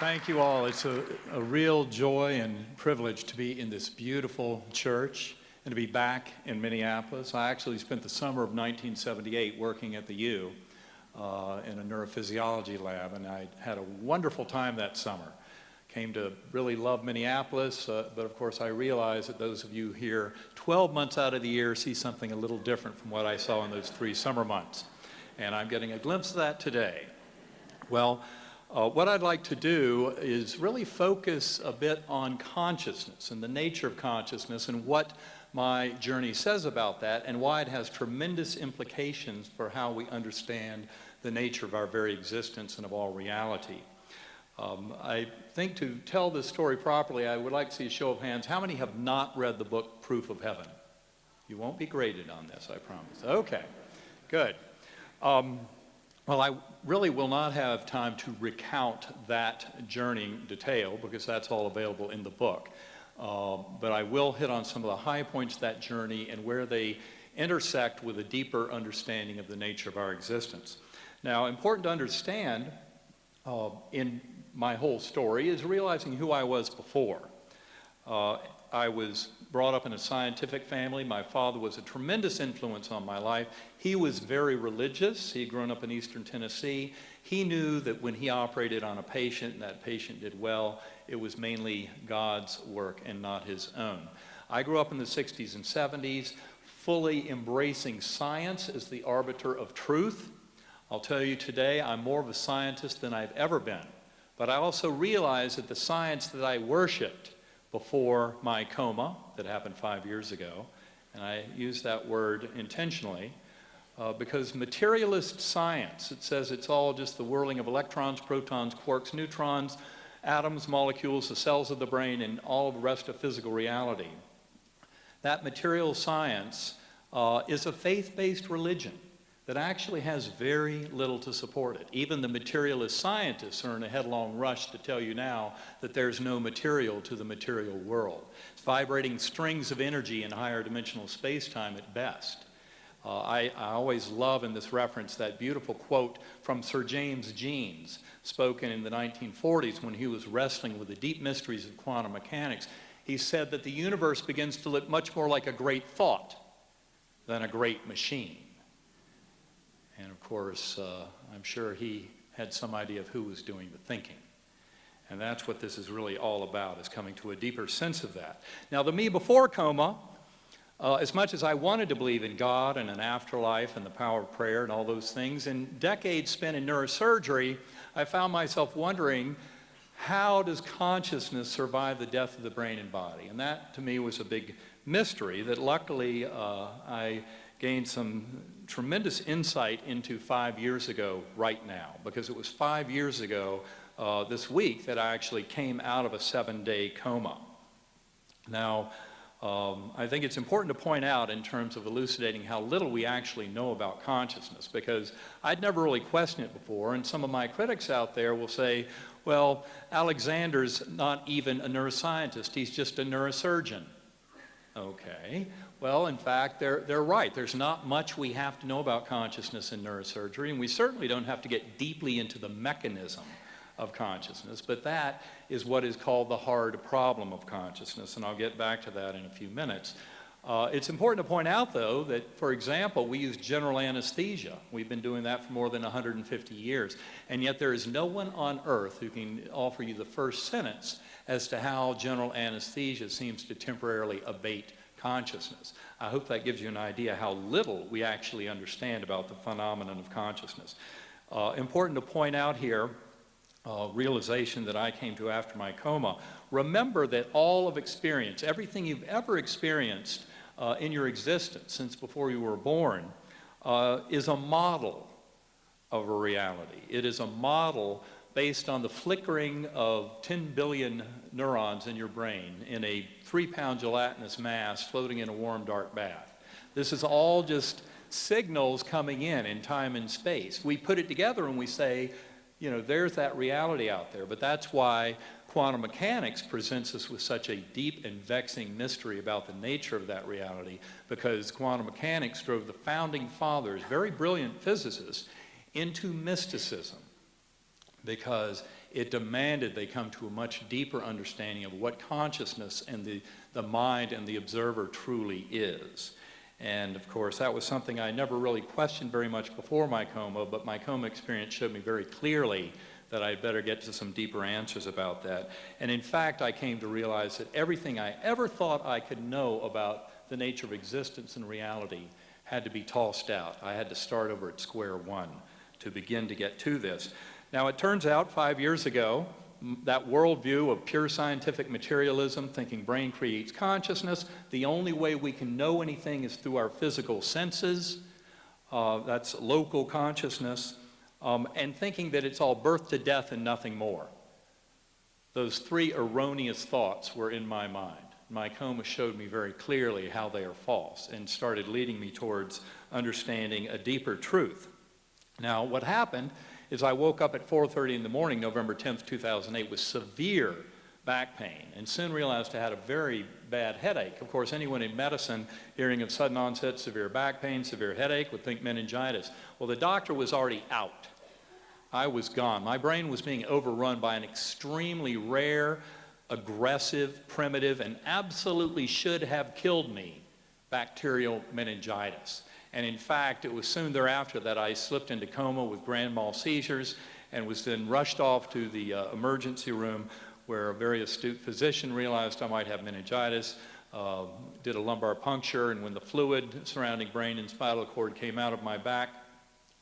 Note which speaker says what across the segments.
Speaker 1: Thank you all. It's a real joy and privilege to be in this beautiful church and to be back in Minneapolis. I actually spent the summer of 1978 working at the U in a neurophysiology lab, and I had a wonderful time that summer. Came to really love Minneapolis, but of course I realize that those of you here 12 months out of the year see something a little different from what I saw in those 3 summer months. And I'm getting a glimpse of that today. Well, what I'd like to do is really focus a bit on consciousness and the nature of consciousness and what my journey says about that and why it has tremendous implications for how we understand the nature of our very existence and of all reality. I think to tell this story properly, I would like to see a show of hands. How many have not read the book Proof of Heaven? You won't be graded on this, I promise. Okay, good. Well, I really will not have time to recount that journey in detail because that's all available in the book. But I will hit on some of the high points of that journey and where they intersect with a deeper understanding of the nature of our existence. Now, important to understand in my whole story is realizing who I was before. I was brought up in a scientific family. My father was a tremendous influence on my life. He was very religious. He had grown up in eastern Tennessee. He knew that when he operated on a patient and that patient did well, it was mainly God's work and not his own. I grew up in the 60s and 70s, fully embracing science as the arbiter of truth. I'll tell you today, I'm more of a scientist than I've ever been. But I also realized that the science that I worshiped before my coma that happened 5 years ago, and I use that word intentionally, because materialist science, it says it's all just the whirling of electrons, protons, quarks, neutrons, atoms, molecules, the cells of the brain, and all the rest of physical reality. That material science is a faith-based religion that actually has very little to support it. Even the materialist scientists are in a headlong rush to tell you now that there's no material to the material world. It's vibrating strings of energy in higher dimensional space-time at best. I always love in this reference that beautiful quote from Sir James Jeans, spoken in the 1940s when he was wrestling with the deep mysteries of quantum mechanics. He said that the universe begins to look much more like a great thought than a great machine. And of course, I'm sure he had some idea of who was doing the thinking. And that's what this is really all about, is coming to a deeper sense of that. Now, the me before coma, as much as I wanted to believe in God and an afterlife and the power of prayer and all those things, in decades spent in neurosurgery, I found myself wondering, how does consciousness survive the death of the brain and body? And that, to me, was a big mystery that luckily I gained some tremendous insight into 5 years ago right now, because it was 5 years ago this week that I actually came out of a 7-day coma. Now, I think it's important to point out in terms of elucidating how little we actually know about consciousness, because I'd never really questioned it before, and some of my critics out there will say, well, Alexander's not even a neuroscientist, he's just a neurosurgeon. Okay. Well, in fact, they're right. There's not much we have to know about consciousness in neurosurgery, and we certainly don't have to get deeply into the mechanism of consciousness, but that is what is called the hard problem of consciousness, and I'll get back to that in a few minutes. It's important to point out, though, that, for example, we use general anesthesia. We've been doing that for more than 150 years, and yet there is no one on earth who can offer you the first sentence as to how general anesthesia seems to temporarily abate consciousness. I hope that gives you an idea how little we actually understand about the phenomenon of consciousness. Important to point out here, realization that I came to after my coma. Remember that all of experience, everything you've ever experienced in your existence since before you were born, is a model of a reality. It is a model based on the flickering of 10 billion neurons in your brain in a 3-pound gelatinous mass floating in a warm, dark bath. This is all just signals coming in time and space. We put it together and we say, you know, there's that reality out there. But that's why quantum mechanics presents us with such a deep and vexing mystery about the nature of that reality, because quantum mechanics drove the founding fathers, very brilliant physicists, into mysticism. because it demanded they come to a much deeper understanding of what consciousness and the mind and the observer truly is. And of course, that was something I never really questioned very much before my coma, but my coma experience showed me very clearly that I'd better get to some deeper answers about that. And in fact, I came to realize that everything I ever thought I could know about the nature of existence and reality had to be tossed out. I had to start over at square one to begin to get to this. Now, it turns out 5 years ago, that worldview of pure scientific materialism, thinking brain creates consciousness, the only way we can know anything is through our physical senses, that's local consciousness, and thinking that it's all birth to death and nothing more. Those three erroneous thoughts were in my mind. My coma showed me very clearly how they are false and started leading me towards understanding a deeper truth. Now, what happened is I woke up at 4:30 in the morning, November 10th, 2008, with severe back pain, and soon realized I had a very bad headache. Of course, anyone in medicine hearing of sudden onset severe back pain, severe headache, would think meningitis. Well, the doctor was already out. I was gone. My brain was being overrun by an extremely rare, aggressive, primitive, and absolutely should have killed me bacterial meningitis. And in fact, it was soon thereafter that I slipped into coma with grand mal seizures and was then rushed off to the emergency room, where a very astute physician realized I might have meningitis, did a lumbar puncture, and when the fluid surrounding brain and spinal cord came out of my back,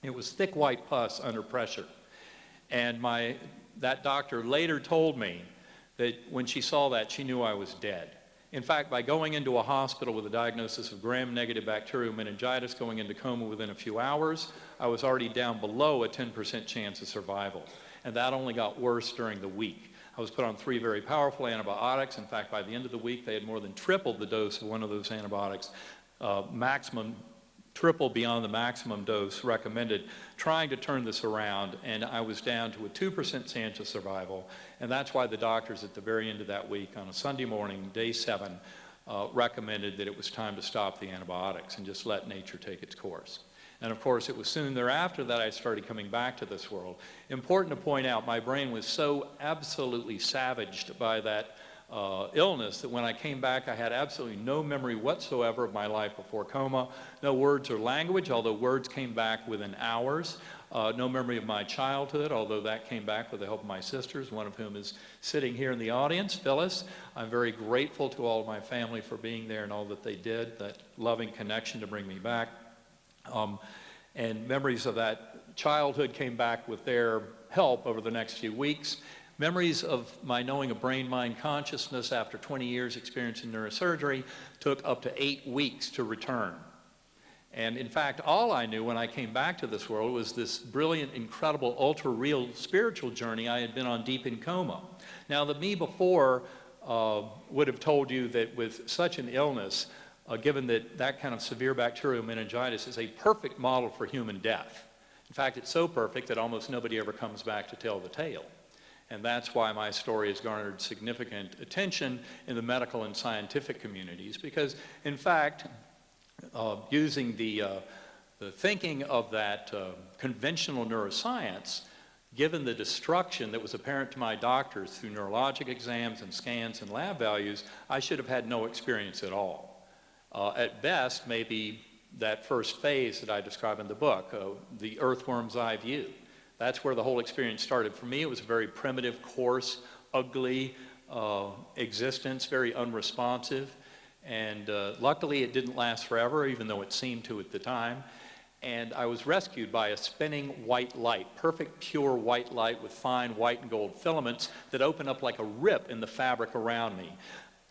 Speaker 1: it was thick white pus under pressure. And that doctor later told me that when she saw that, she knew I was dead. In fact, by going into a hospital with a diagnosis of gram-negative bacterial meningitis, going into coma within a few hours, I was already down below a 10% chance of survival. And that only got worse during the week. I was put on 3 very powerful antibiotics. In fact, by the end of the week, they had more than tripled the dose of one of those antibiotics, triple beyond the maximum dose recommended, trying to turn this around, and I was down to a 2% chance of survival. And that's why the doctors at the very end of that week, on a Sunday morning, day 7, recommended that it was time to stop the antibiotics and just let nature take its course. And of course, it was soon thereafter that I started coming back to this world. Important to point out, my brain was so absolutely savaged by that illness that when I came back, I had absolutely no memory whatsoever of my life before coma, no words or language, although words came back within hours, no memory of my childhood, although that came back with the help of my sisters, one of whom is sitting here in the audience, Phyllis. I'm very grateful to all of my family for being there and all that they did, that loving connection to bring me back. And memories of that childhood came back with their help over the next few weeks. Memories of my knowing of brain-mind consciousness after 20 years experience in neurosurgery took up to 8 weeks to return. And in fact, all I knew when I came back to this world was this brilliant, incredible, ultra-real spiritual journey I had been on deep in coma. Now, the me before would have told you that with such an illness, given that that kind of severe bacterial meningitis is a perfect model for human death. In fact, it's so perfect that almost nobody ever comes back to tell the tale. And that's why my story has garnered significant attention in the medical and scientific communities, because in fact, using the thinking of that conventional neuroscience, given the destruction that was apparent to my doctors through neurologic exams and scans and lab values, I should have had no experience at all. At best, maybe that first phase that I describe in the book, the earthworm's eye view. That's where the whole experience started. For me, it was a very primitive, coarse, ugly existence, very unresponsive. And luckily, it didn't last forever, even though it seemed to at the time. And I was rescued by a spinning white light, perfect, pure white light with fine white and gold filaments that opened up like a rip in the fabric around me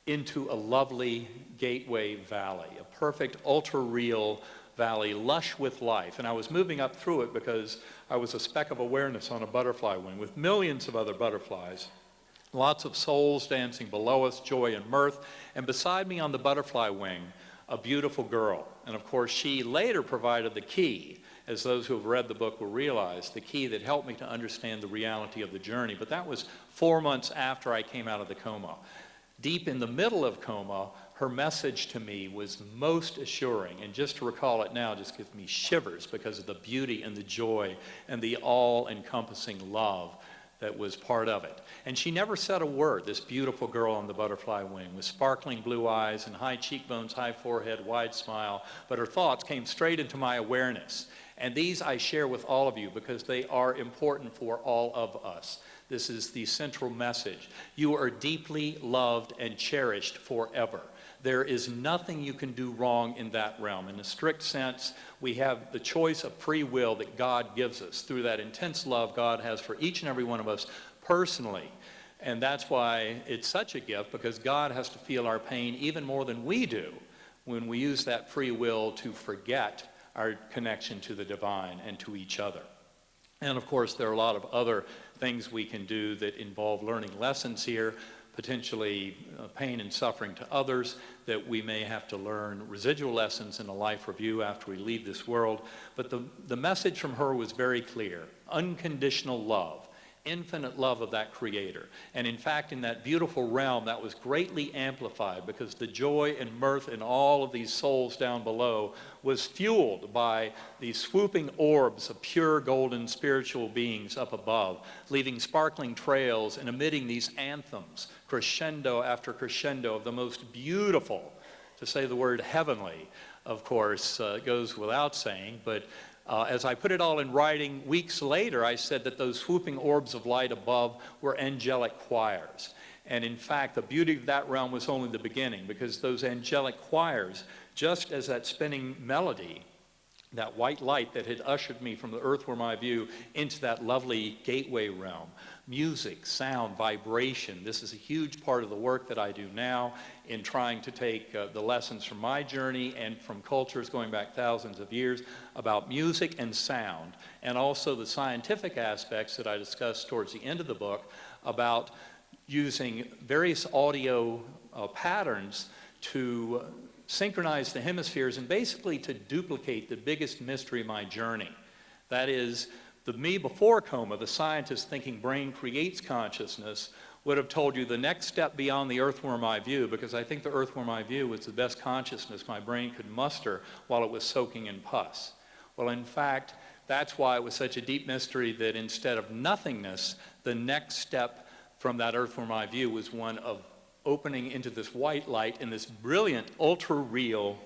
Speaker 1: into a lovely gateway valley, a perfect, ultra-real valley, lush with life. And I was moving up through it because I was a speck of awareness on a butterfly wing with millions of other butterflies, lots of souls dancing below us, joy and mirth, and beside me on the butterfly wing, a beautiful girl. And of course, she later provided the key, as those who have read the book will realize, the key that helped me to understand the reality of the journey. But that was 4 months after I came out of the coma. Deep in the middle of coma, her message to me was most assuring, and just to recall it now just gives me shivers because of the beauty and the joy and the all-encompassing love that was part of it. And she never said a word, this beautiful girl on the butterfly wing with sparkling blue eyes and high cheekbones, high forehead, wide smile, but her thoughts came straight into my awareness. And these I share with all of you because they are important for all of us. This is the central message. You are deeply loved and cherished forever. There is nothing you can do wrong in that realm. In a strict sense, we have the choice of free will that God gives us through that intense love God has for each and every one of us personally. And that's why it's such a gift, because God has to feel our pain even more than we do when we use that free will to forget our connection to the divine and to each other. And of course, there are a lot of other things we can do that involve learning lessons here, potentially pain and suffering to others, that we may have to learn residual lessons in a life review after we leave this world. But the message from her was very clear: unconditional love, infinite love of that Creator. And in fact, in that beautiful realm, that was greatly amplified because the joy and mirth in all of these souls down below was fueled by these swooping orbs of pure golden spiritual beings up above, leaving sparkling trails and emitting these anthems, crescendo after crescendo, of the most beautiful, to say the word heavenly, of course, goes without saying, but as I put it all in writing, weeks later, I said that those swooping orbs of light above were angelic choirs. And in fact, the beauty of that realm was only the beginning, because those angelic choirs, just as that spinning melody, that white light that had ushered me from the earth were my view into that lovely gateway realm, music, sound, vibration. This is a huge part of the work that I do now in trying to take the lessons from my journey and from cultures going back thousands of years about music and sound, and also the scientific aspects that I discussed towards the end of the book about using various audio patterns to synchronize the hemispheres and basically to duplicate the biggest mystery of my journey. That is, the me before coma, the scientist thinking brain creates consciousness, would have told you the next step beyond the earthworm eye view, because I think the earthworm eye view was the best consciousness my brain could muster while it was soaking in pus. Well, in fact, that's why it was such a deep mystery that instead of nothingness, the next step from that earthworm eye view was one of opening into this white light in this brilliant, ultra-real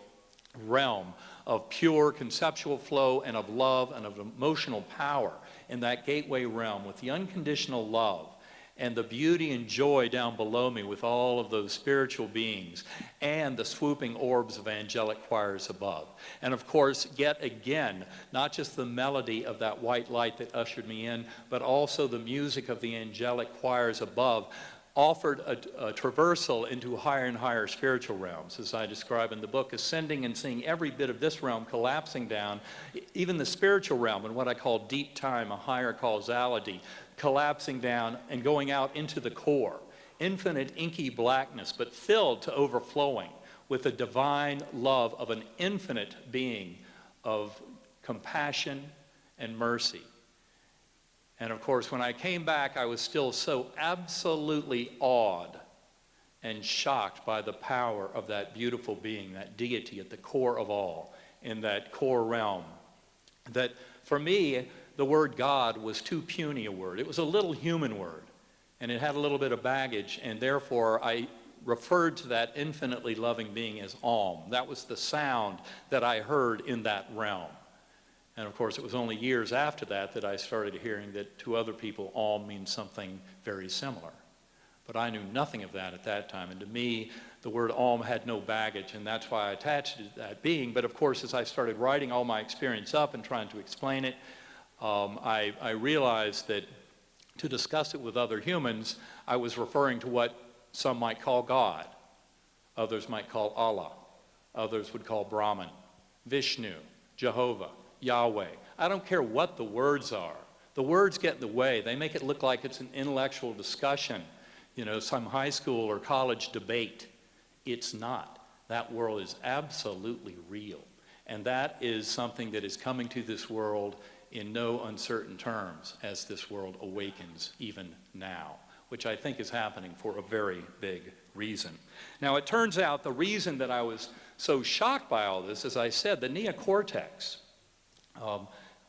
Speaker 1: realm of pure conceptual flow and of love and of emotional power in that gateway realm with the unconditional love and the beauty and joy down below me with all of those spiritual beings and the swooping orbs of angelic choirs above. And of course, yet again, not just the melody of that white light that ushered me in, but also the music of the angelic choirs above offered a traversal into higher and higher spiritual realms, as I describe in the book, ascending and seeing every bit of this realm collapsing down, even the spiritual realm in what I call deep time, a higher causality, collapsing down and going out into the core. Infinite inky blackness, but filled to overflowing with the divine love of an infinite being of compassion and mercy. And of course, when I came back, I was still so absolutely awed and shocked by the power of that beautiful being, that deity at the core of all, in that core realm, that for me, the word God was too puny a word. It was a little human word, and it had a little bit of baggage, and therefore I referred to that infinitely loving being as Om. That was the sound that I heard in that realm. And of course, it was only years after that that I started hearing that to other people, Om means something very similar. But I knew nothing of that at that time. And to me, the word Om had no baggage, and that's why I attached it to that being. But of course, as I started writing all my experience up and trying to explain it, I realized that to discuss it with other humans, I was referring to what some might call God. Others might call Allah. Others would call Brahman, Vishnu, Jehovah, Yahweh. I don't care what the words are. The words get in the way. They make it look like it's an intellectual discussion, you know, some high school or college debate. It's not. That world is absolutely real. And that is something that is coming to this world in no uncertain terms as this world awakens even now, which I think is happening for a very big reason. Now, it turns out the reason that I was so shocked by all this, as I said, the neocortex.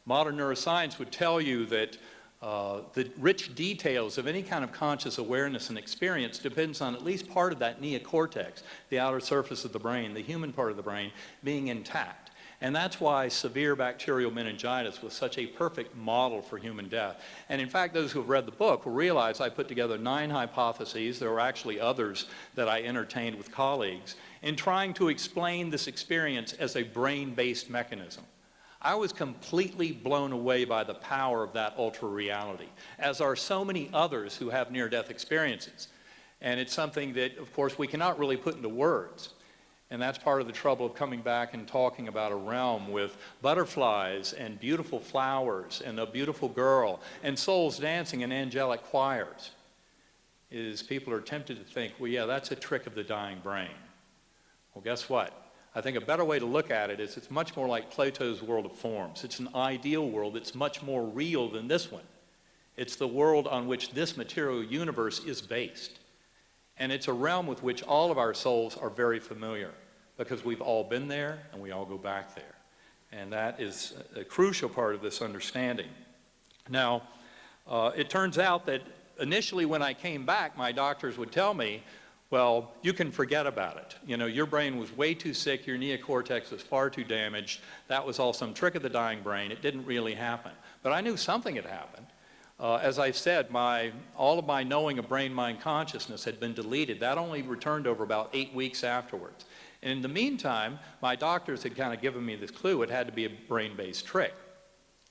Speaker 1: Modern neuroscience would tell you that The rich details of any kind of conscious awareness and experience depends on at least part of that neocortex, the outer surface of the brain, the human part of the brain, being intact. And that's why severe bacterial meningitis was such a perfect model for human death. And in fact, those who have read the book will realize I put together 9 hypotheses. There were actually others that I entertained with colleagues in trying to explain this experience as a brain-based mechanism. I was completely blown away by the power of that ultra-reality, as are so many others who have near-death experiences. And it's something that, of course, we cannot really put into words. And that's part of the trouble of coming back and talking about a realm with butterflies and beautiful flowers and a beautiful girl and souls dancing in angelic choirs, is people are tempted to think, well, yeah, that's a trick of the dying brain. Well, guess what? I think a better way to look at it is it's much more like Plato's world of forms. It's an ideal world that's much more real than this one. It's the world on which this material universe is based. And it's a realm with which all of our souls are very familiar because we've all been there and we all go back there. And that is a crucial part of this understanding. Now, it turns out that initially when I came back, my doctors would tell me, well, you can forget about it. You know, your brain was way too sick, your neocortex was far too damaged, that was all some trick of the dying brain, it didn't really happen. But I knew something had happened. As I said, all of my knowing of brain-mind consciousness had been deleted. That only returned over about 8 weeks afterwards. And in the meantime, my doctors had kind of given me this clue. It had to be a brain-based trick.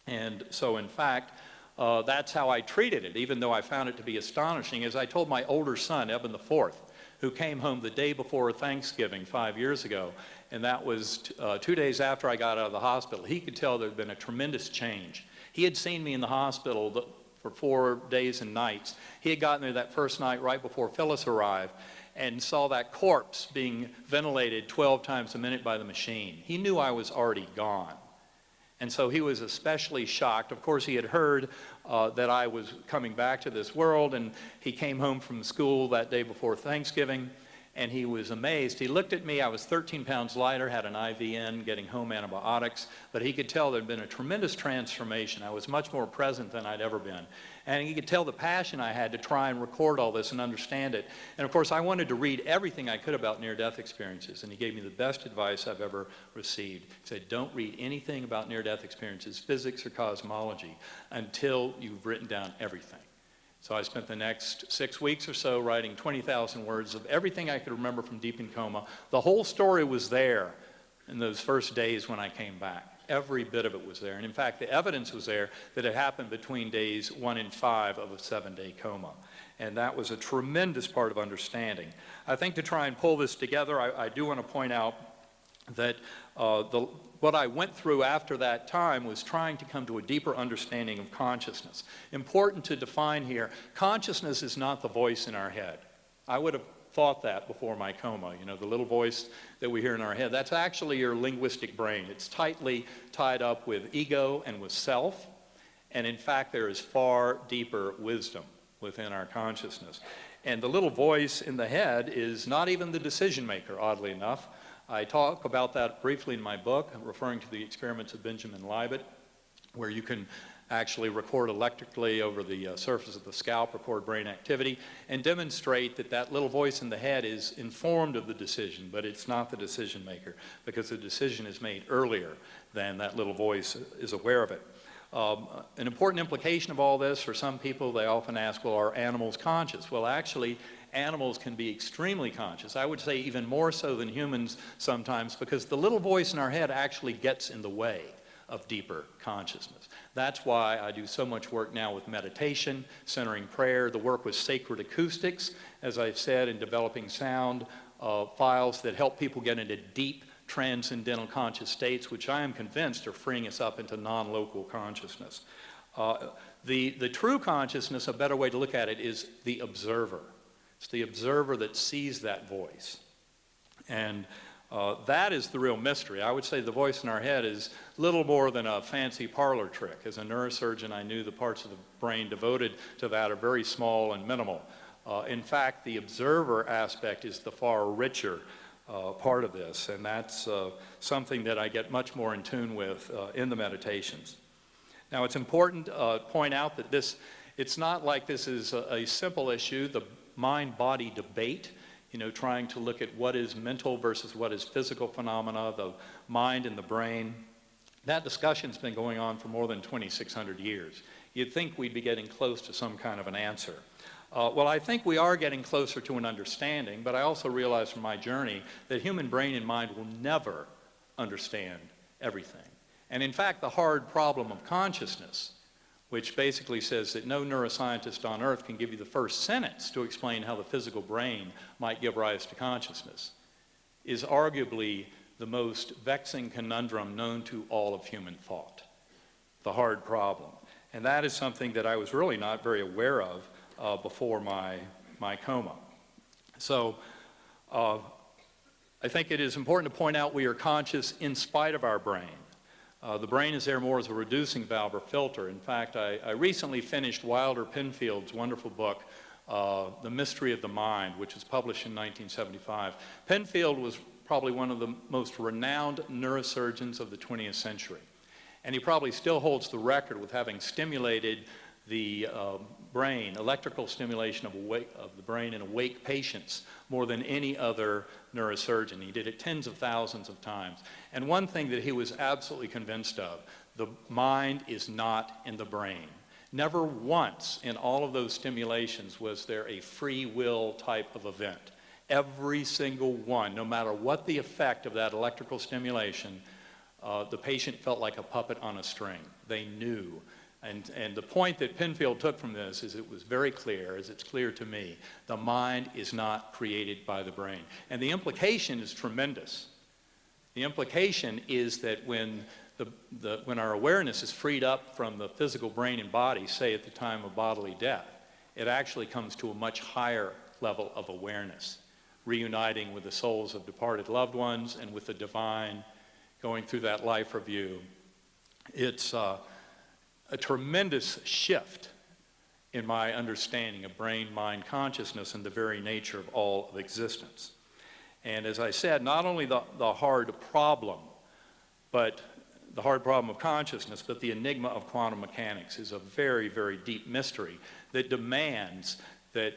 Speaker 1: And so, in fact, that's how I treated it, even though I found it to be astonishing. As I told my older son, Eben IV, who came home the day before Thanksgiving 5 years ago, and that was 2 days after I got out of the hospital, he could tell there had been a tremendous change. He had seen me in the hospital for 4 days and nights. He had gotten there that first night right before Phyllis arrived and saw that corpse being ventilated 12 times a minute by the machine. He knew I was already gone. And so he was especially shocked. Of course, he had heard that I was coming back to this world, and he came home from school that day before Thanksgiving, and he was amazed. He looked at me. I was 13 pounds lighter, had an IV in, getting home antibiotics, but he could tell there had been a tremendous transformation. I was much more present than I'd ever been. And he could tell the passion I had to try and record all this and understand it. And of course, I wanted to read everything I could about near-death experiences, and he gave me the best advice I've ever received. He said, don't read anything about near-death experiences, physics or cosmology, until you've written down everything. So I spent the next 6 weeks or so writing 20,000 words of everything I could remember from deep in coma. The whole story was there in those first days when I came back. Every bit of it was there. And in fact, the evidence was there that it happened between days 1 and 5 of a 7-day coma. And that was a tremendous part of understanding. I think to try and pull this together, I do want to point out that what I went through after that time was trying to come to a deeper understanding of consciousness. Important to define here, consciousness is not the voice in our head. I would have thought that before my coma. You know, the little voice that we hear in our head, that's actually your linguistic brain. It's tightly tied up with ego and with self. And in fact, there is far deeper wisdom within our consciousness. And the little voice in the head is not even the decision maker, oddly enough. I talk about that briefly in my book, referring to the experiments of Benjamin Libet, where you can actually record electrically over the surface of the scalp, record brain activity, and demonstrate that that little voice in the head is informed of the decision, but it's not the decision maker, because the decision is made earlier than that little voice is aware of it. An important implication of all this, for some people, they often ask, well, are animals conscious? Well, actually, animals can be extremely conscious. I would say even more so than humans sometimes, because the little voice in our head actually gets in the way of deeper consciousness. That's why I do so much work now with meditation, centering prayer, the work with sacred acoustics, as I've said, in developing sound files that help people get into deep transcendental conscious states, which I am convinced are freeing us up into non-local consciousness. The true consciousness, a better way to look at it, is the observer. It's the observer that sees that voice. And that is the real mystery. I would say the voice in our head is little more than a fancy parlor trick. As a neurosurgeon, I knew the parts of the brain devoted to that are very small and minimal. In fact, the observer aspect is the far richer part of this, and that's something that I get much more in tune with in the meditations. Now, it's important to point out that it's not like this is a simple issue, the mind-body debate, trying to look at what is mental versus what is physical phenomena, the mind and the brain. That discussion's been going on for more than 2,600 years. You'd think we'd be getting close to some kind of an answer. Well, I think we are getting closer to an understanding, but I also realize from my journey that human brain and mind will never understand everything. And in fact, the hard problem of consciousness, which basically says that no neuroscientist on earth can give you the first sentence to explain how the physical brain might give rise to consciousness, is arguably the most vexing conundrum known to all of human thought, the hard problem. And that is something that I was really not very aware of before my coma. So I think it is important to point out we are conscious in spite of our brain. The brain is there more as a reducing valve or filter. In fact, I recently finished Wilder Penfield's wonderful book, The Mystery of the Mind, which was published in 1975. Penfield was probably one of the most renowned neurosurgeons of the 20th century. And he probably still holds the record with having stimulated the brain, electrical stimulation of the brain in awake patients more than any other neurosurgeon. He did it tens of thousands of times. And one thing that he was absolutely convinced of, the mind is not in the brain. Never once in all of those stimulations was there a free will type of event. Every single one, no matter what the effect of that electrical stimulation, the patient felt like a puppet on a string. They knew. And the point that Penfield took from this is it was very clear, as it's clear to me, the mind is not created by the brain. And the implication is tremendous. The implication is that when our awareness is freed up from the physical brain and body, say at the time of bodily death, it actually comes to a much higher level of awareness, reuniting with the souls of departed loved ones and with the divine, going through that life review. It's a tremendous shift in my understanding of brain, mind, consciousness, and the very nature of all of existence. And as I said, not only the hard problem, but the hard problem of consciousness, but the enigma of quantum mechanics is a very, very deep mystery that demands that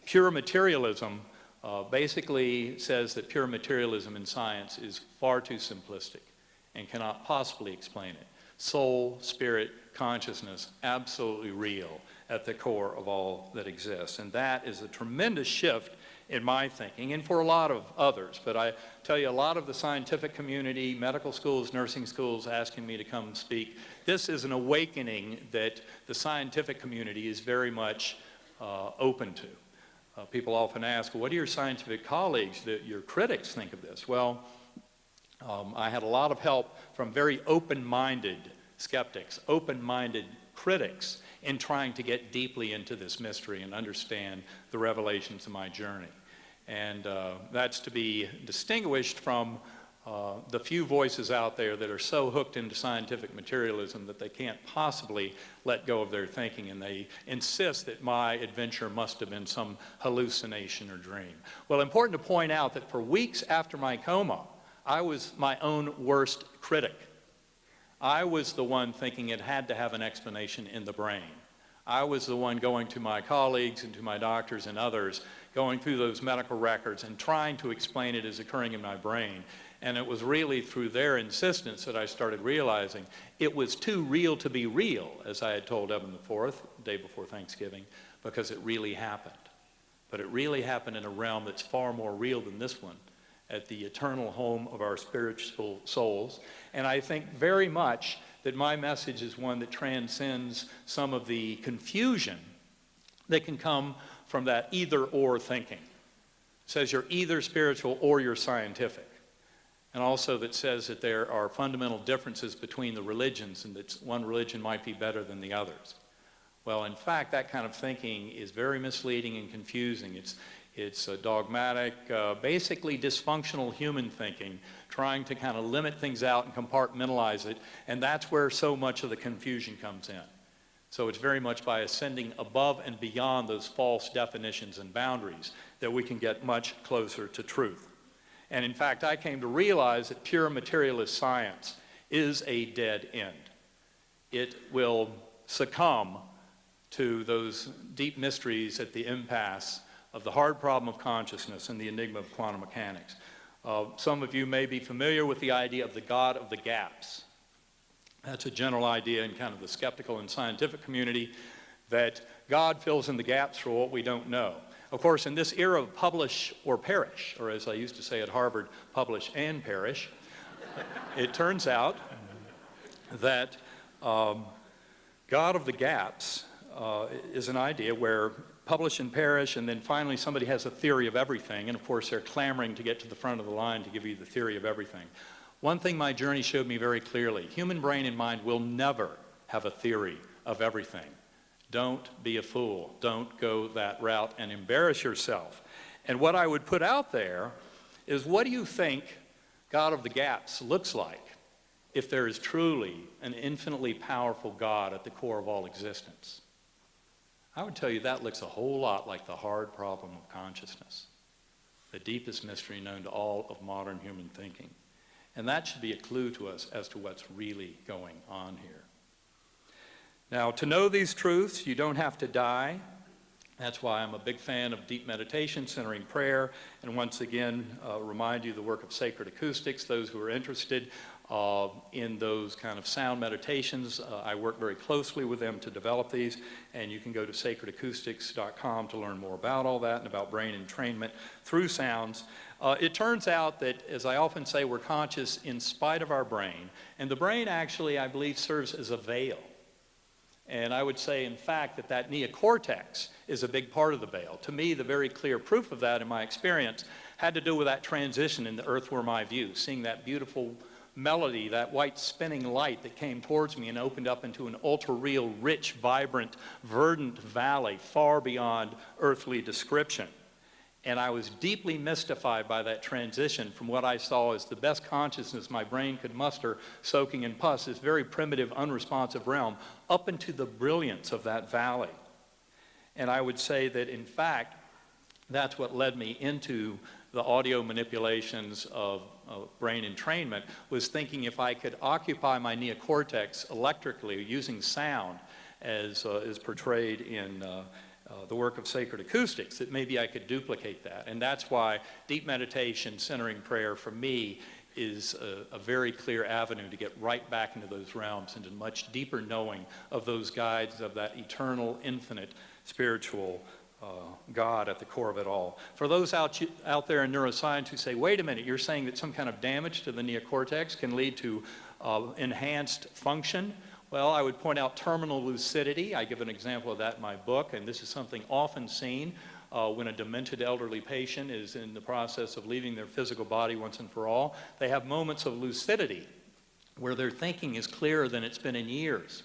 Speaker 1: pure materialism basically says that pure materialism in science is far too simplistic and cannot possibly explain it. Soul, spirit, consciousness, absolutely real at the core of all that exists. And that is a tremendous shift in my thinking, and for a lot of others. But I tell you, a lot of the scientific community, medical schools, nursing schools, asking me to come speak. This is an awakening that the scientific community is very much open to. People often ask, well, what do your scientific colleagues, your critics, think of this? Well, I had a lot of help from very open-minded skeptics, open-minded critics in trying to get deeply into this mystery and understand the revelations of my journey. And that's to be distinguished from the few voices out there that are so hooked into scientific materialism that they can't possibly let go of their thinking, and they insist that my adventure must have been some hallucination or dream. Well, important to point out that for weeks after my coma, I was my own worst critic. I was the one thinking it had to have an explanation in the brain. I was the one going to my colleagues and to my doctors and others, going through those medical records and trying to explain it as occurring in my brain. And it was really through their insistence that I started realizing it was too real to be real, as I had told Eben IV the day before Thanksgiving, because it really happened. But it really happened in a realm that's far more real than this one, at the eternal home of our spiritual souls. And I think very much that my message is one that transcends some of the confusion that can come from that either-or thinking. It says you're either spiritual or you're scientific. And also that says that there are fundamental differences between the religions and that one religion might be better than the others. Well, in fact, that kind of thinking is very misleading and confusing. It's a dogmatic, basically dysfunctional human thinking, trying to kind of limit things out and compartmentalize it, and that's where so much of the confusion comes in. So it's very much by ascending above and beyond those false definitions and boundaries that we can get much closer to truth. And in fact, I came to realize that pure materialist science is a dead end. it will succumb to those deep mysteries at the impasse of the hard problem of consciousness and the enigma of quantum mechanics. Some of you may be familiar with the idea of the God of the gaps. That's a general idea in kind of the skeptical and scientific community, that God fills in the gaps for what we don't know. Of course, in this era of publish or perish, or as I used to say at Harvard, publish and perish, it turns out that God of the gaps is an idea where publish and perish, and then finally somebody has a theory of everything, and of course they're clamoring to get to the front of the line to give you the theory of everything. One thing my journey showed me very clearly: human brain and mind will never have a theory of everything. Don't be a fool. Don't go that route and embarrass yourself. And what I would put out there is, what do you think God of the gaps looks like if there is truly an infinitely powerful God at the core of all existence? I would tell you that looks a whole lot like the hard problem of consciousness, the deepest mystery known to all of modern human thinking. And that should be a clue to us as to what's really going on here. Now, to know these truths, you don't have to die. That's why I'm a big fan of deep meditation, centering prayer, and once again, remind you the work of Sacred Acoustics. Those who are interested in those kind of sound meditations, I work very closely with them to develop these, and you can go to sacredacoustics.com to learn more about all that and about brain entrainment through sounds. It turns out that, as I often say, we're conscious in spite of our brain, and the brain actually, I believe, serves as a veil. And I would say, in fact, that that neocortex is a big part of the veil. To me, the very clear proof of that in my experience had to do with that transition in The Earth Were My View, seeing that beautiful melody, that white spinning light that came towards me and opened up into an ultra-real, rich, vibrant, verdant valley far beyond earthly description. And I was deeply mystified by that transition from what I saw as the best consciousness my brain could muster, soaking in pus, this very primitive, unresponsive realm, up into the brilliance of that valley. And I would say that, in fact, that's what led me into the audio manipulations of brain entrainment, was thinking if I could occupy my neocortex electrically using sound, as is portrayed in the work of Sacred Acoustics, that maybe I could duplicate that. And that's why deep meditation, centering prayer, for me, is a very clear avenue to get right back into those realms, into much deeper knowing of those guides, of that eternal, infinite, spiritual God at the core of it all. For those out there in neuroscience who say, wait a minute, you're saying that some kind of damage to the neocortex can lead to enhanced function? Well, I would point out terminal lucidity. I give an example of that in my book, and this is something often seen when a demented elderly patient is in the process of leaving their physical body once and for all. They have moments of lucidity where their thinking is clearer than it's been in years.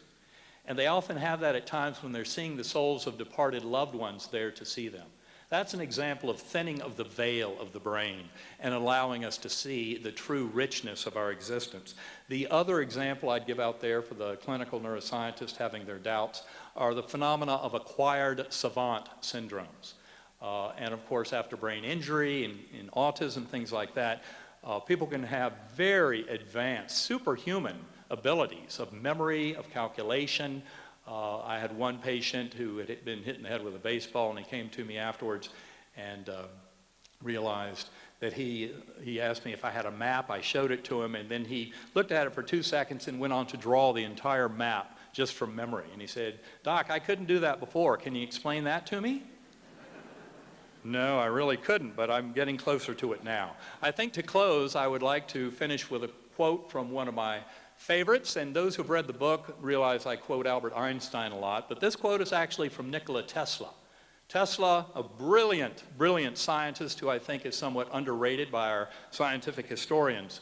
Speaker 1: And they often have that at times when they're seeing the souls of departed loved ones there to see them. That's an example of thinning of the veil of the brain and allowing us to see the true richness of our existence. The other example I'd give out there for the clinical neuroscientists having their doubts are the phenomena of acquired savant syndromes. And of course, after brain injury and in autism, things like that, people can have very advanced, superhuman abilities of memory, of calculation. I had one patient who had been hit in the head with a baseball, and he came to me afterwards and realized that he asked me if I had a map. I showed it to him, and then he looked at it for 2 seconds and went on to draw the entire map just from memory. And he said, "Doc, I couldn't do that before. Can you explain that to me?" No, I really couldn't, but I'm getting closer to it now. I think to close, I would like to finish with a quote from one of my favorites, and those who've read the book realize I quote Albert Einstein a lot, but this quote is actually from Nikola Tesla. Tesla, a brilliant, brilliant scientist who I think is somewhat underrated by our scientific historians.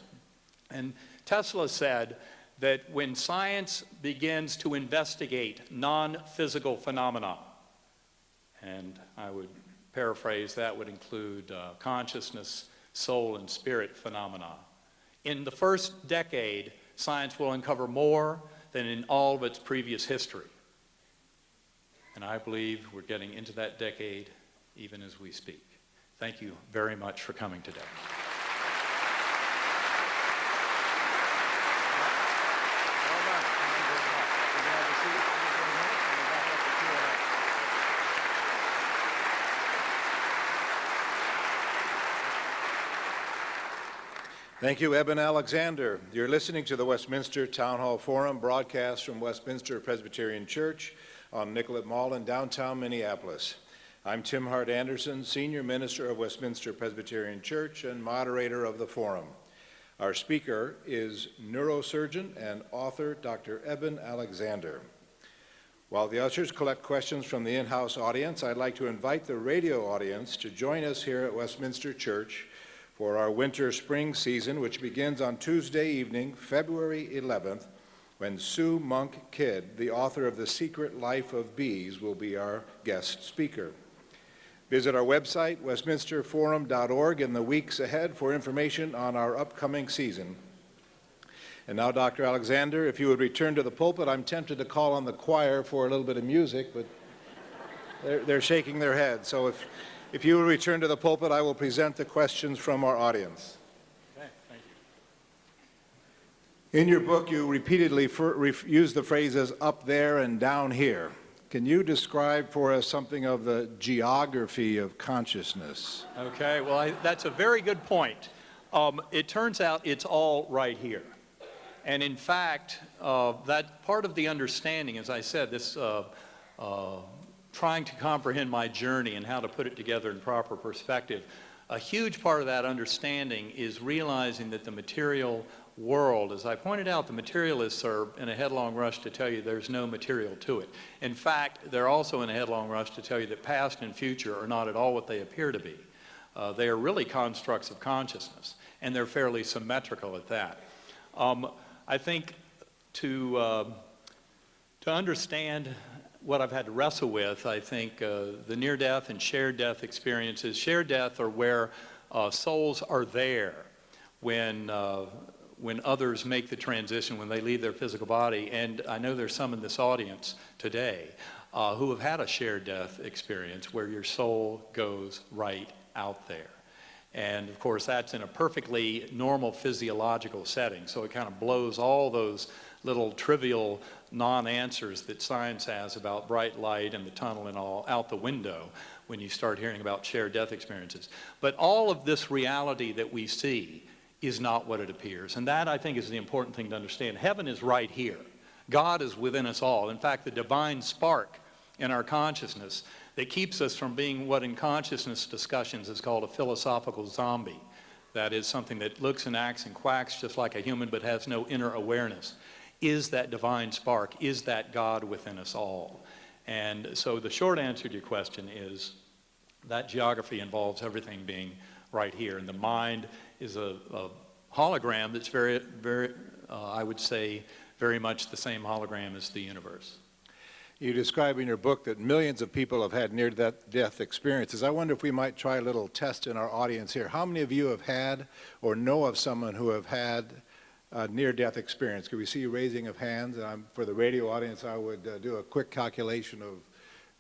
Speaker 1: And Tesla said that when science begins to investigate non-physical phenomena, and I would paraphrase, that would include consciousness, soul, and spirit phenomena. In the first decade, science will uncover more than in all of its previous history. And I believe we're getting into that decade even as we speak. Thank you very much for coming today. Well done. Thank you very much.
Speaker 2: Thank you, Eben Alexander. You're listening to the Westminster Town Hall Forum, broadcast from Westminster Presbyterian Church on Nicollet Mall in downtown Minneapolis. I'm Tim Hart Anderson, Senior Minister of Westminster Presbyterian Church and moderator of the forum. Our speaker is neurosurgeon and author Dr. Eben Alexander. While the ushers collect questions from the in-house audience, I'd like to invite the radio audience to join us here at Westminster Church for our winter-spring season, which begins on Tuesday evening, February 11th, when Sue Monk Kidd, the author of The Secret Life of Bees, will be our guest speaker. Visit our website, westminsterforum.org, in the weeks ahead for information on our upcoming season. And now, Dr. Alexander, if you would return to the pulpit, I'm tempted to call on the choir for a little bit of music, but they're shaking their heads. So if you will return to the pulpit, I will present the questions from our audience.
Speaker 1: Okay, thank you.
Speaker 2: In your book, you repeatedly use the phrases up there and down here. Can you describe for us something of the geography of consciousness?
Speaker 1: Okay, well, that's a very good point. It turns out it's all right here. And in fact, that part of the understanding, as I said, this trying to comprehend my journey and how to put it together in proper perspective, a huge part of that understanding is realizing that the material world, as I pointed out, the materialists are in a headlong rush to tell you there's no material to it. In fact, they're also in a headlong rush to tell you that past and future are not at all what they appear to be. They are really constructs of consciousness, and they're fairly symmetrical at that. I think to understand what I've had to wrestle with, I think the near-death and shared death experiences. Shared death are where souls are there when others make the transition, when they leave their physical body. And I know there's some in this audience today who have had a shared death experience where your soul goes right out there. And of course, that's in a perfectly normal physiological setting. So it kind of blows all those little trivial non-answers that science has about bright light and the tunnel and all out the window when you start hearing about shared death experiences. But all of this reality that we see is not what it appears. And that, I think, is the important thing to understand. Heaven is right here. God is within us all. In fact, the divine spark in our consciousness that keeps us from being what in consciousness discussions is called a philosophical zombie. That is something that looks and acts and quacks just like a human but has no inner awareness. Is that divine spark? Is that God within us all? And so the short answer to your question is that geography involves everything being right here. And the mind is a hologram that's very, I would say, very much the same hologram as the universe.
Speaker 2: You describe in your book that millions of people have had near-death experiences. I wonder if we might try a little test in our audience here. How many of you have had or know of someone who have had a near-death experience? Could we see raising of hands? For the radio audience, I would do a quick calculation of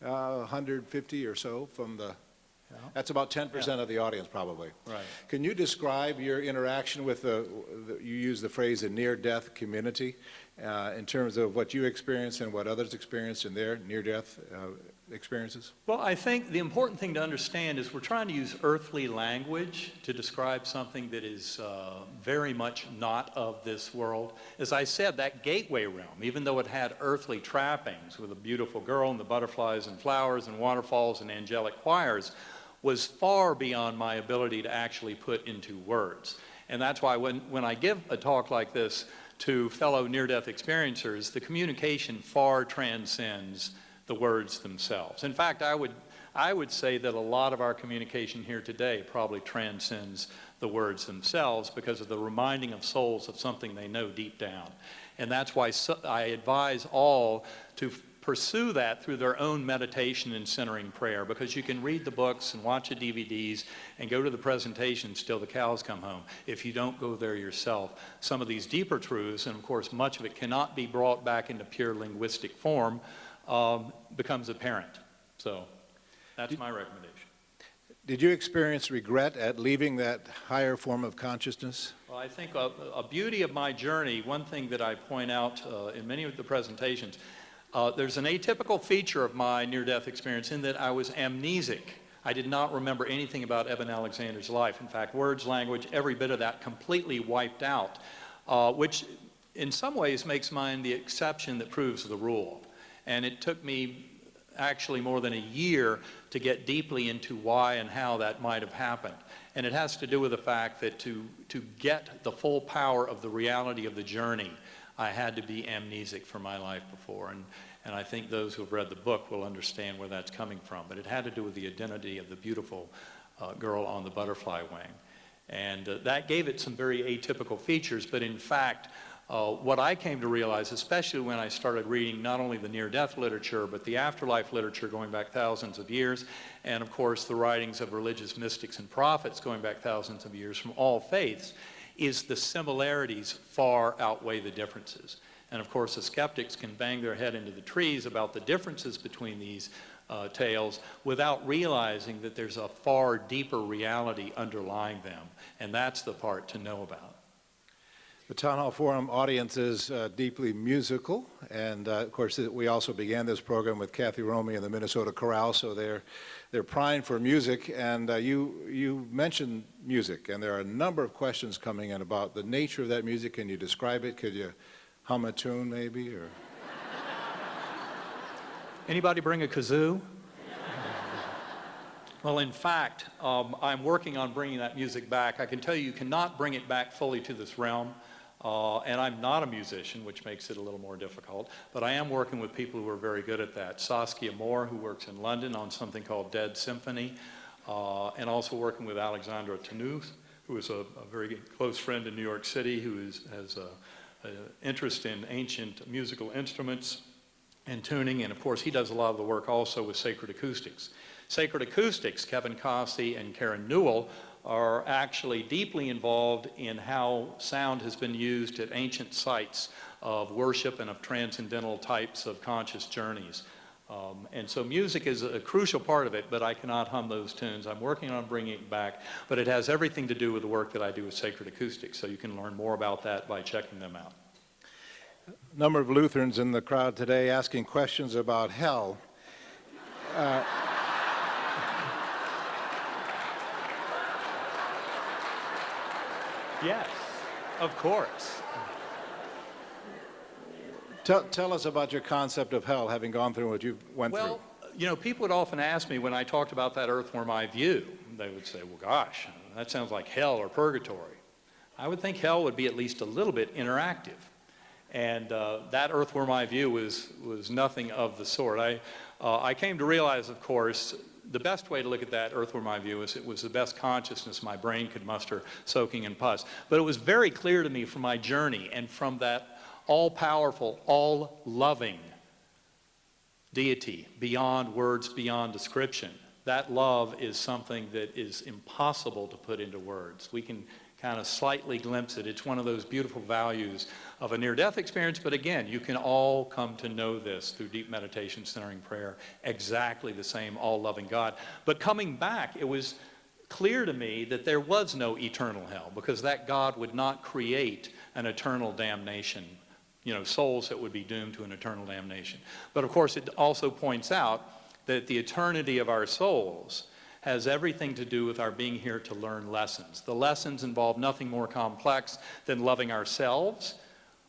Speaker 2: 150 or so from the... Yeah. That's about 10% of the audience, probably.
Speaker 1: Right.
Speaker 2: Can you describe your interaction with you use the phrase the near-death community in terms of what you experienced and what others experienced in their near-death experiences?
Speaker 1: Well, I think the important thing to understand is we're trying to use earthly language to describe something that is very much not of this world. As I said, that gateway realm, even though it had earthly trappings with a beautiful girl and the butterflies and flowers and waterfalls and angelic choirs, was far beyond my ability to actually put into words. And that's why when I give a talk like this to fellow near-death experiencers, the communication far transcends the words themselves. In fact, I would say that a lot of our communication here today probably transcends the words themselves because of the reminding of souls of something they know deep down. And that's why I advise all to pursue that through their own meditation and centering prayer, because you can read the books and watch the DVDs and go to the presentations till the cows come home. If you don't go there yourself, some of these deeper truths, and of course much of it cannot be brought back into pure linguistic form, becomes apparent. So that's my recommendation.
Speaker 2: Did you experience regret at leaving that higher form of consciousness?
Speaker 1: Well, I think a beauty of my journey, one thing that I point out in many of the presentations, there's an atypical feature of my near-death experience in that I was amnesic I did not remember anything about Eben Alexander's life. In fact, words, language, every bit of that completely wiped out, which in some ways makes mine the exception that proves the rule. And it took me actually more than a year to get deeply into why and how that might have happened. And it has to do with the fact that to get the full power of the reality of the journey, I had to be amnesic for my life before. And I think those who have read the book will understand where that's coming from. But it had to do with the identity of the beautiful girl on the butterfly wing. And that gave it some very atypical features. But in fact, what I came to realize, especially when I started reading not only the near-death literature, but the afterlife literature going back thousands of years, and of course the writings of religious mystics and prophets going back thousands of years from all faiths, is the similarities far outweigh the differences. And of course, the skeptics can bang their head into the trees about the differences between these tales without realizing that there's a far deeper reality underlying them. And that's the part to know about.
Speaker 2: The Town Hall Forum audience is deeply musical, and of course we also began this program with Kathy Romey and the Minnesota Chorale, so they're primed for music. And you mentioned music, and there are a number of questions coming in about the nature of that music. Can you describe it? Could you hum a tune maybe? Or
Speaker 1: anybody bring a kazoo? Well, in fact, I'm working on bringing that music back. I can tell you, you cannot bring it back fully to this realm. And I'm not a musician, which makes it a little more difficult, but I am working with people who are very good at that. Saskia Moore, who works in London on something called Dead Symphony, and also working with Alexandra Tanuth, who is a very close friend in New York City, who has an interest in ancient musical instruments and tuning, and of course he does a lot of the work also with sacred acoustics. Sacred acoustics, Kevin Cossey and Karen Newell, are actually deeply involved in how sound has been used at ancient sites of worship and of transcendental types of conscious journeys. And so music is a crucial part of it, but I cannot hum those tunes. I'm working on bringing it back, but it has everything to do with the work that I do with sacred acoustics, so you can learn more about that by checking them out.
Speaker 2: A number of Lutherans in the crowd today asking questions about hell.
Speaker 1: Yes, of course.
Speaker 2: Tell us about your concept of hell, having gone through what you went through.
Speaker 1: Well, you know, people would often ask me when I talked about that earthworm eye view, they would say, well, gosh, that sounds like hell or purgatory. I would think hell would be at least a little bit interactive. And that earthworm eye view was nothing of the sort. I came to realize, of course, the best way to look at that earthworm eye view is it was the best consciousness my brain could muster, soaking in pus. But it was very clear to me from my journey and from that all-powerful, all-loving deity, beyond words, beyond description. That love is something that is impossible to put into words. We can kind of slightly glimpse it. It's one of those beautiful values of a near-death experience, but again, you can all come to know this through deep meditation, centering prayer, exactly the same all-loving God. But coming back, it was clear to me that there was no eternal hell, because that God would not create an eternal damnation, you know, souls that would be doomed to an eternal damnation. But of course, it also points out that the eternity of our souls has everything to do with our being here to learn lessons. The lessons involve nothing more complex than loving ourselves,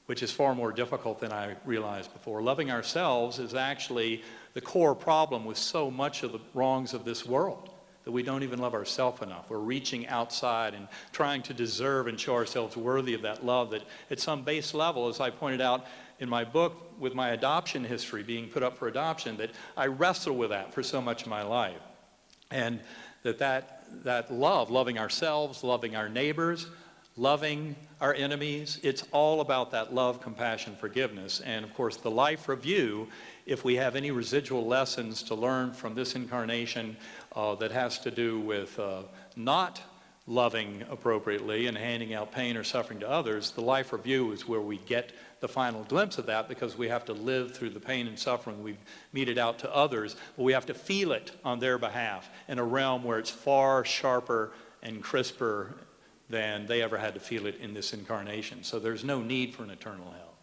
Speaker 1: which is far more difficult than I realized before. Loving ourselves is actually the core problem with so much of the wrongs of this world, that we don't even love ourselves enough. We're reaching outside and trying to deserve and show ourselves worthy of that love that at some base level, as I pointed out in my book with my adoption history being put up for adoption, that I wrestle with that for so much of my life. And that love, loving ourselves, loving our neighbors, loving our enemies, it's all about that love, compassion, forgiveness. And of course, the life review, if we have any residual lessons to learn from this incarnation that has to do with not loving appropriately and handing out pain or suffering to others, the life review is where we get the final glimpse of that, because we have to live through the pain and suffering we've meted out to others, but we have to feel it on their behalf in a realm where it's far sharper and crisper than they ever had to feel it in this incarnation. So there's no need for an eternal hell.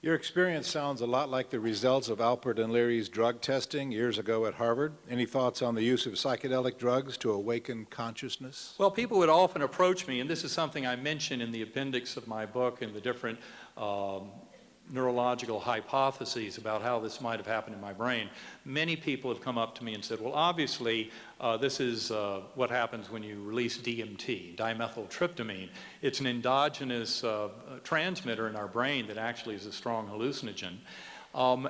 Speaker 2: Your experience sounds a lot like the results of Alpert and Leary's drug testing years ago at Harvard. Any thoughts on the use of psychedelic drugs to awaken consciousness?
Speaker 1: Well, people would often approach me, and this is something I mention in the appendix of my book and the different neurological hypotheses about how this might have happened in my brain. Many people have come up to me and said, well, obviously, this is what happens when you release DMT, dimethyltryptamine. It's an endogenous transmitter in our brain that actually is a strong hallucinogen.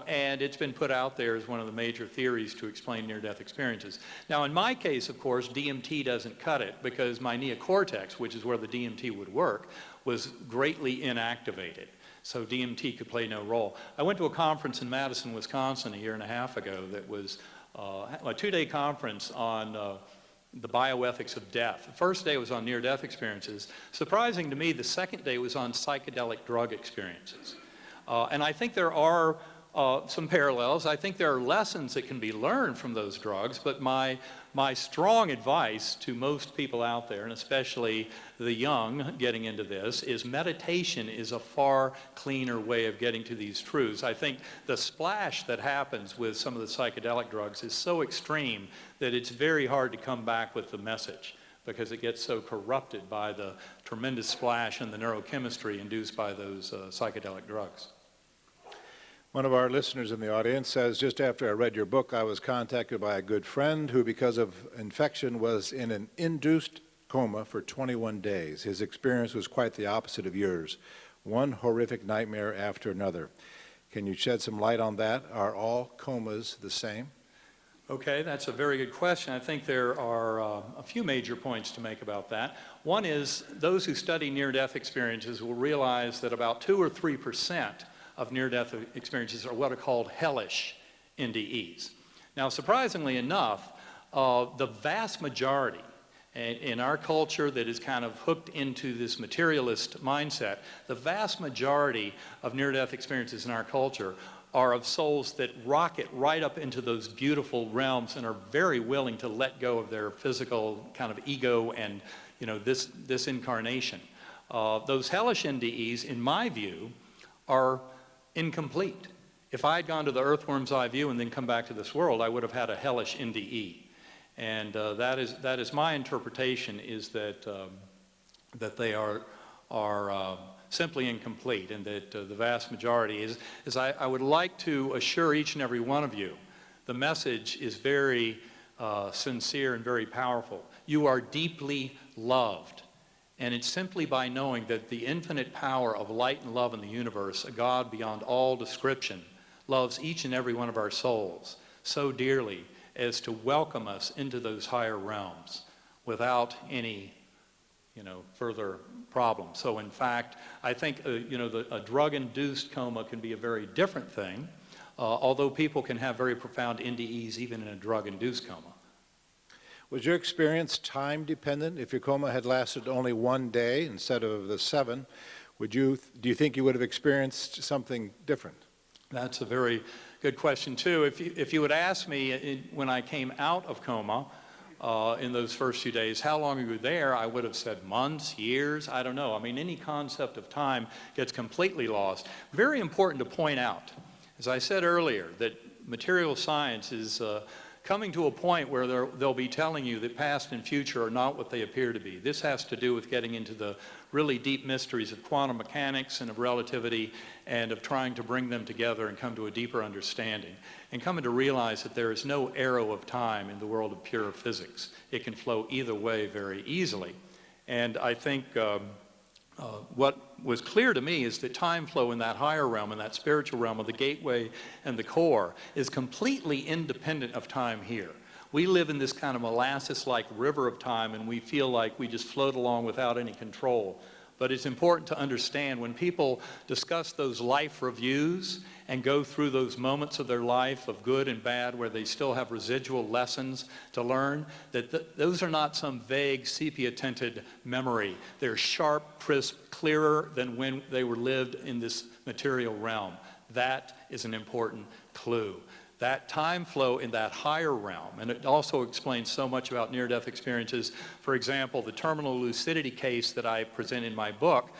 Speaker 1: And it's been put out there as one of the major theories to explain near-death experiences. Now, in my case, of course, DMT doesn't cut it because my neocortex, which is where the DMT would work, was greatly inactivated. So DMT could play no role. I went to a conference in Madison, Wisconsin a year and a half ago that was a two-day conference on the bioethics of death. The first day was on near-death experiences. Surprising to me, the second day was on psychedelic drug experiences. And I think there are some parallels. I think there are lessons that can be learned from those drugs, but my strong advice to most people out there, and especially the young getting into this, is meditation is a far cleaner way of getting to these truths. I think the splash that happens with some of the psychedelic drugs is so extreme that it's very hard to come back with the message because it gets so corrupted by the tremendous splash in the neurochemistry induced by those psychedelic drugs.
Speaker 2: One of our listeners in the audience says, just after I read your book, I was contacted by a good friend who, because of infection, was in an induced coma for 21 days. His experience was quite the opposite of yours, one horrific nightmare after another. Can you shed some light on that? Are all comas the same?
Speaker 1: Okay, that's a very good question. I think there are a few major points to make about that. One is those who study near-death experiences will realize that about 2 or 3% of near-death experiences are what are called hellish N.D.Es. Now, surprisingly enough, the vast majority in our culture that is kind of hooked into this materialist mindset, the vast majority of near-death experiences in our culture are of souls that rocket right up into those beautiful realms and are very willing to let go of their physical kind of ego and, you know, this incarnation. Those hellish N.D.Es, in my view, are incomplete. If I had gone to the earthworm's eye view and then come back to this world, I would have had a hellish N.D.E. And that is my interpretation, is that that they are simply incomplete, and that the vast majority is I would like to assure each and every one of you, the message is very sincere and very powerful. You are deeply loved. And it's simply by knowing that the infinite power of light and love in the universe, a God beyond all description, loves each and every one of our souls so dearly as to welcome us into those higher realms without any, further problem. So in fact, I think, a drug-induced coma can be a very different thing, although people can have very profound NDEs even in a drug-induced coma.
Speaker 2: Was your experience time-dependent? If your coma had lasted only 1 day instead of the 7, do you think you would have experienced something different?
Speaker 1: That's a very good question, too. If you would ask me when I came out of coma in those first few days, how long you were there, I would have said months, years, I don't know. I mean, any concept of time gets completely lost. Very important to point out, as I said earlier, that material science is coming to a point where they'll be telling you that past and future are not what they appear to be. This has to do with getting into the really deep mysteries of quantum mechanics and of relativity, and of trying to bring them together and come to a deeper understanding, and coming to realize that there is no arrow of time in the world of pure physics. It can flow either way very easily. And I think what was clear to me is that time flow in that higher realm, in that spiritual realm of the gateway and the core, is completely independent of time here. We live in this kind of molasses-like river of time, and we feel like we just float along without any control. But it's important to understand when people discuss those life reviews and go through those moments of their life of good and bad where they still have residual lessons to learn, that those are not some vague sepia-tinted memory. They're sharp, crisp, clearer than when they were lived in this material realm. That is an important clue. That time flow in that higher realm, and it also explains so much about near-death experiences. For example, the terminal lucidity case that I present in my book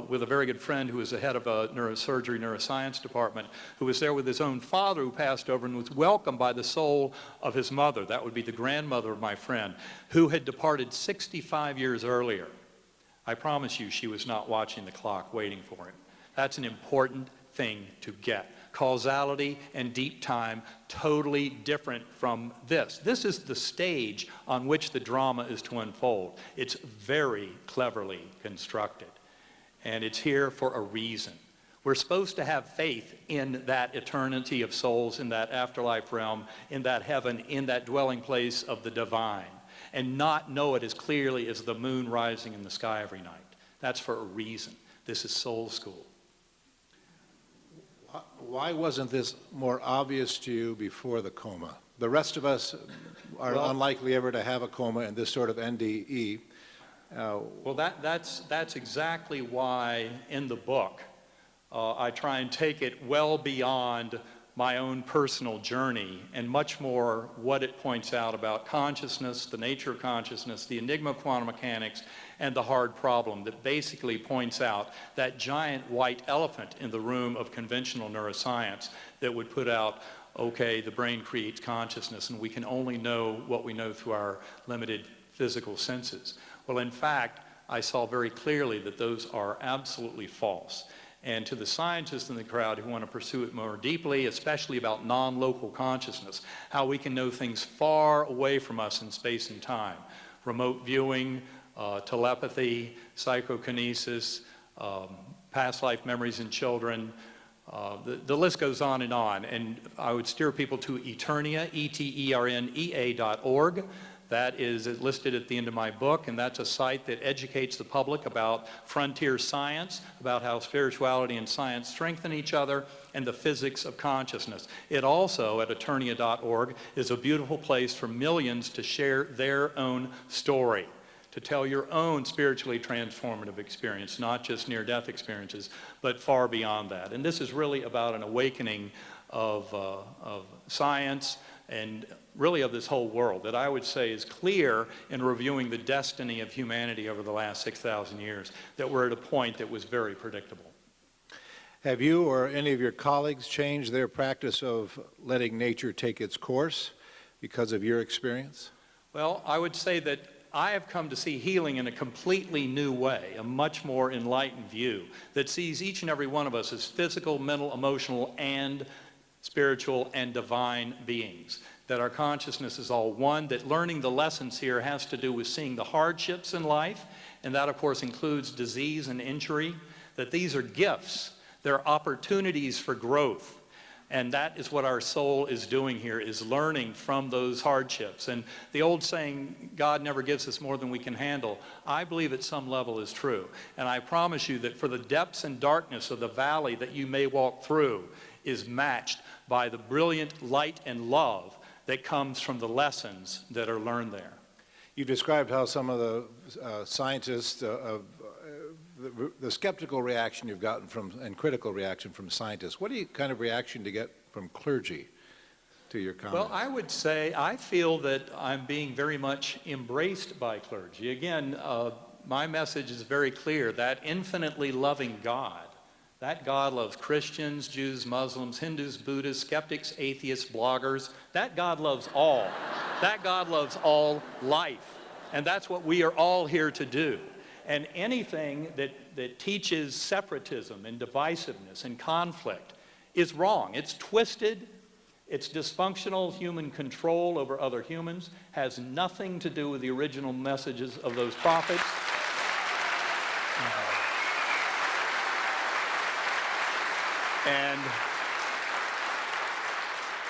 Speaker 1: with a very good friend who was the head of a neurosurgery, neuroscience department, who was there with his own father who passed over and was welcomed by the soul of his mother. That would be the grandmother of my friend, who had departed 65 years earlier. I promise you she was not watching the clock waiting for him. That's an important thing to get. Causality and deep time, totally different from this. This is the stage on which the drama is to unfold. It's very cleverly constructed, and it's here for a reason. We're supposed to have faith in that eternity of souls, in that afterlife realm, in that heaven, in that dwelling place of the divine, and not know it as clearly as the moon rising in the sky every night. That's for a reason. This is soul school.
Speaker 2: Why wasn't this more obvious to you before the coma? The rest of us are unlikely ever to have a coma in this sort of N.D.E.
Speaker 1: Well, that's exactly why in the book I try and take it well beyond my own personal journey and much more what it points out about consciousness, the nature of consciousness, the enigma of quantum mechanics, and the hard problem that basically points out that giant white elephant in the room of conventional neuroscience that would put out, okay, the brain creates consciousness and we can only know what we know through our limited physical senses. Well, in fact, I saw very clearly that those are absolutely false. And to the scientists in the crowd who want to pursue it more deeply, especially about non-local consciousness, how we can know things far away from us in space and time, remote viewing, telepathy, psychokinesis, past life memories in children, the list goes on. And I would steer people to Eternia, eternea.org. That is listed at the end of my book, and that's a site that educates the public about frontier science, about how spirituality and science strengthen each other, and the physics of consciousness. It also, at eternia.org, is a beautiful place for millions to share their own story, to tell your own spiritually transformative experience, not just near-death experiences, but far beyond that. And this is really about an awakening of science and really of this whole world that I would say is clear in reviewing the destiny of humanity over the last 6,000 years, that we're at a point that was very predictable.
Speaker 2: Have you or any of your colleagues changed their practice of letting nature take its course because of your experience?
Speaker 1: Well, I would say that I have come to see healing in a completely new way, a much more enlightened view that sees each and every one of us as physical, mental, emotional, and spiritual and divine beings, that our consciousness is all one, that learning the lessons here has to do with seeing the hardships in life, and that of course includes disease and injury, that these are gifts, they're opportunities for growth. And that is what our soul is doing here, is learning from those hardships. And the old saying, God never gives us more than we can handle, I believe at some level is true. And I promise you that for the depths and darkness of the valley that you may walk through is matched by the brilliant light and love that comes from the lessons that are learned there.
Speaker 2: You described how some of the scientists, the skeptical reaction you've gotten from, and critical reaction from scientists. What kind of reaction do you get from clergy to your comments?
Speaker 1: Well, I would say I feel that I'm being very much embraced by clergy. Again, my message is very clear, that infinitely loving God, that God loves Christians, Jews, Muslims, Hindus, Buddhists, skeptics, atheists, bloggers. That God loves all. That God loves all life. And that's what we are all here to do. And anything that teaches separatism and divisiveness and conflict is wrong. It's twisted. It's dysfunctional human control over other humans, has nothing to do with the original messages of those prophets. And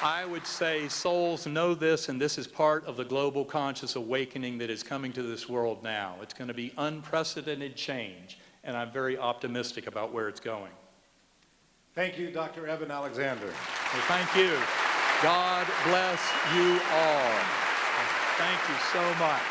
Speaker 1: I would say souls know this, and this is part of the global conscious awakening that is coming to this world now. It's going to be unprecedented change, and I'm very optimistic about where it's going.
Speaker 2: Thank you, Dr. Eben Alexander.
Speaker 1: Well, thank you. God bless you all. Thank you so much.